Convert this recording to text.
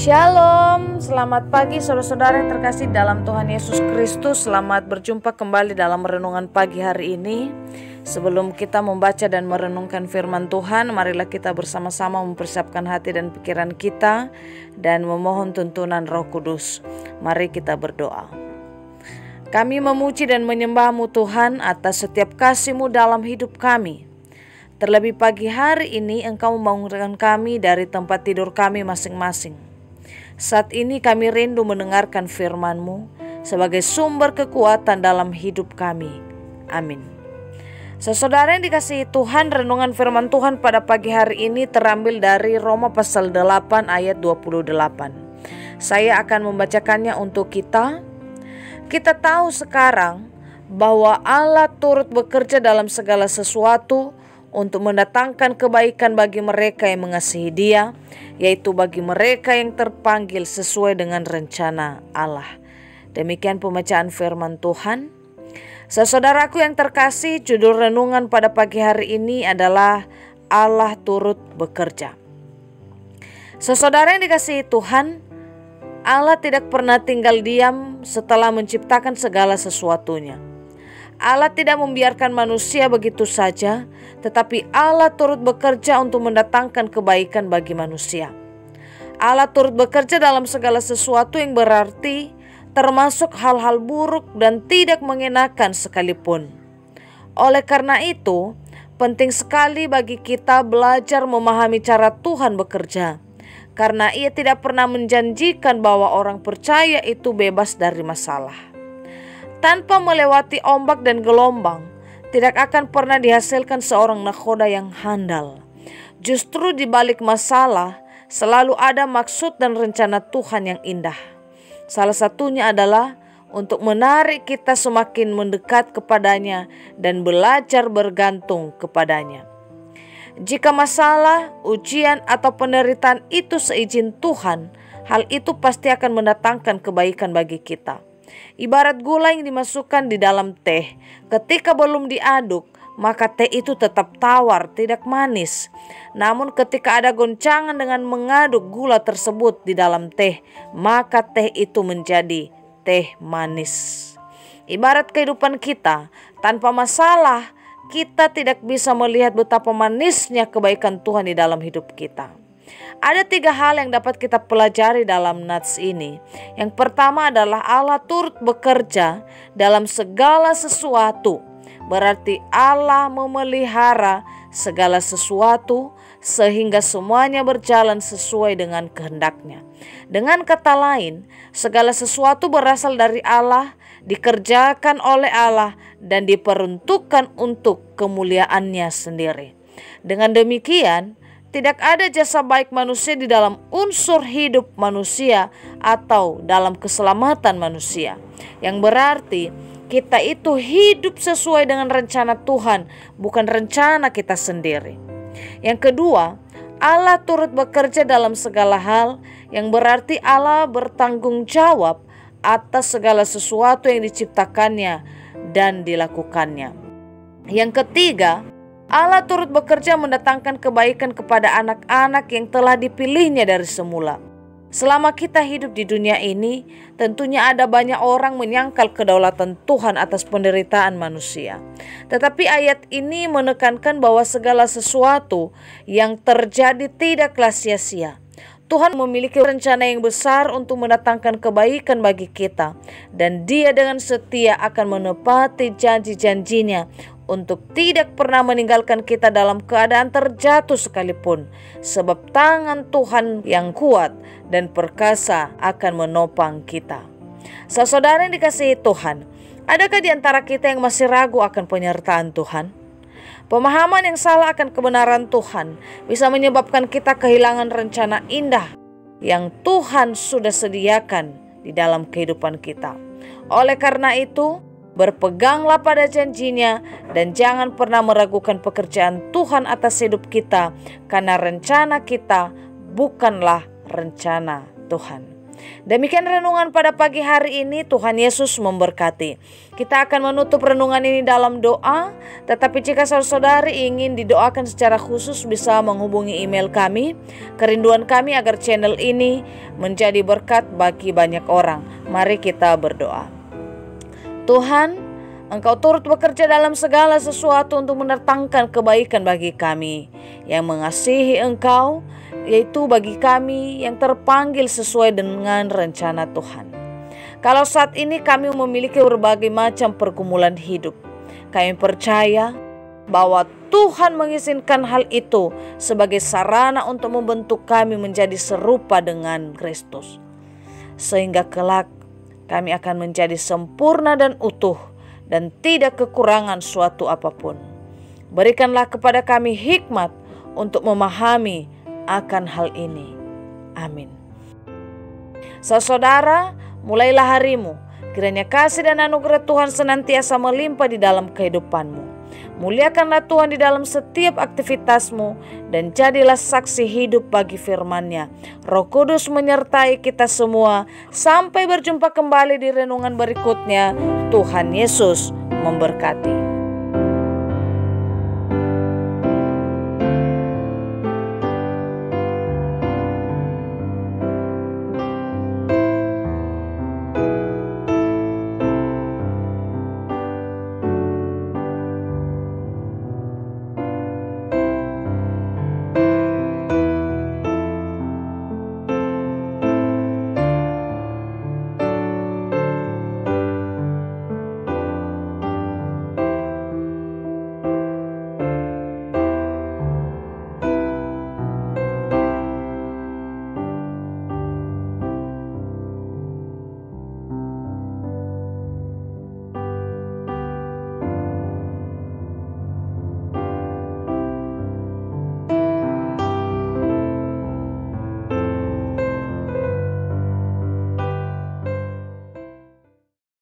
Shalom, selamat pagi saudara-saudara yang terkasih dalam Tuhan Yesus Kristus. Selamat berjumpa kembali dalam renungan pagi hari ini. Sebelum kita membaca dan merenungkan firman Tuhan, marilah kita bersama-sama mempersiapkan hati dan pikiran kita dan memohon tuntunan Roh Kudus. Mari kita berdoa. Kami memuji dan menyembah-Mu Tuhan atas setiap kasih-Mu dalam hidup kami. Terlebih pagi hari ini Engkau membangunkan kami dari tempat tidur kami masing-masing. Saat ini kami rindu mendengarkan firman-Mu sebagai sumber kekuatan dalam hidup kami. Amin. Saudara yang dikasihi Tuhan, renungan firman Tuhan pada pagi hari ini terambil dari Roma pasal 8 ayat 28. Saya akan membacakannya untuk kita. Kita tahu sekarang bahwa Allah turut bekerja dalam segala sesuatu untuk mendatangkan kebaikan bagi mereka yang mengasihi Dia, yaitu bagi mereka yang terpanggil sesuai dengan rencana Allah. Demikian pembacaan firman Tuhan. Saudaraku yang terkasih, judul renungan pada pagi hari ini adalah Allah turut bekerja. Saudara yang dikasihi Tuhan, Allah tidak pernah tinggal diam setelah menciptakan segala sesuatunya. Allah tidak membiarkan manusia begitu saja, tetapi Allah turut bekerja untuk mendatangkan kebaikan bagi manusia. Allah turut bekerja dalam segala sesuatu yang berarti, termasuk hal-hal buruk dan tidak mengenakan sekalipun. Oleh karena itu, penting sekali bagi kita belajar memahami cara Tuhan bekerja, karena Ia tidak pernah menjanjikan bahwa orang percaya itu bebas dari masalah. Tanpa melewati ombak dan gelombang, tidak akan pernah dihasilkan seorang nakhoda yang handal. Justru di balik masalah, selalu ada maksud dan rencana Tuhan yang indah. Salah satunya adalah untuk menarik kita semakin mendekat kepadanya dan belajar bergantung kepadanya. Jika masalah, ujian, atau penderitaan itu seizin Tuhan, hal itu pasti akan mendatangkan kebaikan bagi kita. Ibarat gula yang dimasukkan di dalam teh, ketika belum diaduk, maka teh itu tetap tawar, tidak manis. Namun ketika ada goncangan dengan mengaduk gula tersebut di dalam teh, maka teh itu menjadi teh manis. Ibarat kehidupan kita, tanpa masalah, kita tidak bisa melihat betapa manisnya kebaikan Tuhan di dalam hidup kita. Ada 3 hal yang dapat kita pelajari dalam nats ini. Yang pertama adalah Allah turut bekerja dalam segala sesuatu. Berarti Allah memelihara segala sesuatu sehingga semuanya berjalan sesuai dengan kehendak-Nya. Dengan kata lain, segala sesuatu berasal dari Allah, dikerjakan oleh Allah, dan diperuntukkan untuk kemuliaan-Nya sendiri. Dengan demikian, tidak ada jasa baik manusia di dalam unsur hidup manusia atau dalam keselamatan manusia. Yang berarti kita itu hidup sesuai dengan rencana Tuhan, bukan rencana kita sendiri. Yang kedua, Allah turut bekerja dalam segala hal, yang berarti Allah bertanggung jawab atas segala sesuatu yang diciptakannya dan dilakukannya. Yang ketiga, Allah turut bekerja mendatangkan kebaikan kepada anak-anak yang telah dipilihnya dari semula. Selama kita hidup di dunia ini, tentunya ada banyak orang menyangkal kedaulatan Tuhan atas penderitaan manusia. Tetapi ayat ini menekankan bahwa segala sesuatu yang terjadi tidaklah sia-sia. Tuhan memiliki rencana yang besar untuk mendatangkan kebaikan bagi kita, dan Dia dengan setia akan menepati janji-janjinya untuk tidak pernah meninggalkan kita dalam keadaan terjatuh sekalipun, sebab tangan Tuhan yang kuat dan perkasa akan menopang kita. Saudara yang dikasihi Tuhan, adakah di antara kita yang masih ragu akan penyertaan Tuhan? Pemahaman yang salah akan kebenaran Tuhan bisa menyebabkan kita kehilangan rencana indah yang Tuhan sudah sediakan di dalam kehidupan kita. Oleh karena itu, berpeganglah pada janjinya dan jangan pernah meragukan pekerjaan Tuhan atas hidup kita, karena rencana kita bukanlah rencana Tuhan. Demikian renungan pada pagi hari ini. Tuhan Yesus memberkati. Kita akan menutup renungan ini dalam doa. Tetapi jika saudara-saudari ingin didoakan secara khusus, bisa menghubungi email kami. Kerinduan kami agar channel ini menjadi berkat bagi banyak orang. Mari kita berdoa. Tuhan, Engkau turut bekerja dalam segala sesuatu untuk mendatangkan kebaikan bagi kami yang mengasihi Engkau, yaitu bagi kami yang terpanggil sesuai dengan rencana Tuhan. Kalau saat ini kami memiliki berbagai macam pergumulan hidup, kami percaya bahwa Tuhan mengizinkan hal itu sebagai sarana untuk membentuk kami menjadi serupa dengan Kristus. Sehingga kelak kami akan menjadi sempurna dan utuh dan tidak kekurangan suatu apapun. Berikanlah kepada kami hikmat untuk memahami akan hal ini. Amin. Saudara, mulailah harimu. Kiranya kasih dan anugerah Tuhan senantiasa melimpah di dalam kehidupanmu. Muliakanlah Tuhan di dalam setiap aktivitasmu dan jadilah saksi hidup bagi firman-Nya. Roh Kudus menyertai kita semua. Sampai berjumpa kembali di renungan berikutnya. Tuhan Yesus memberkati.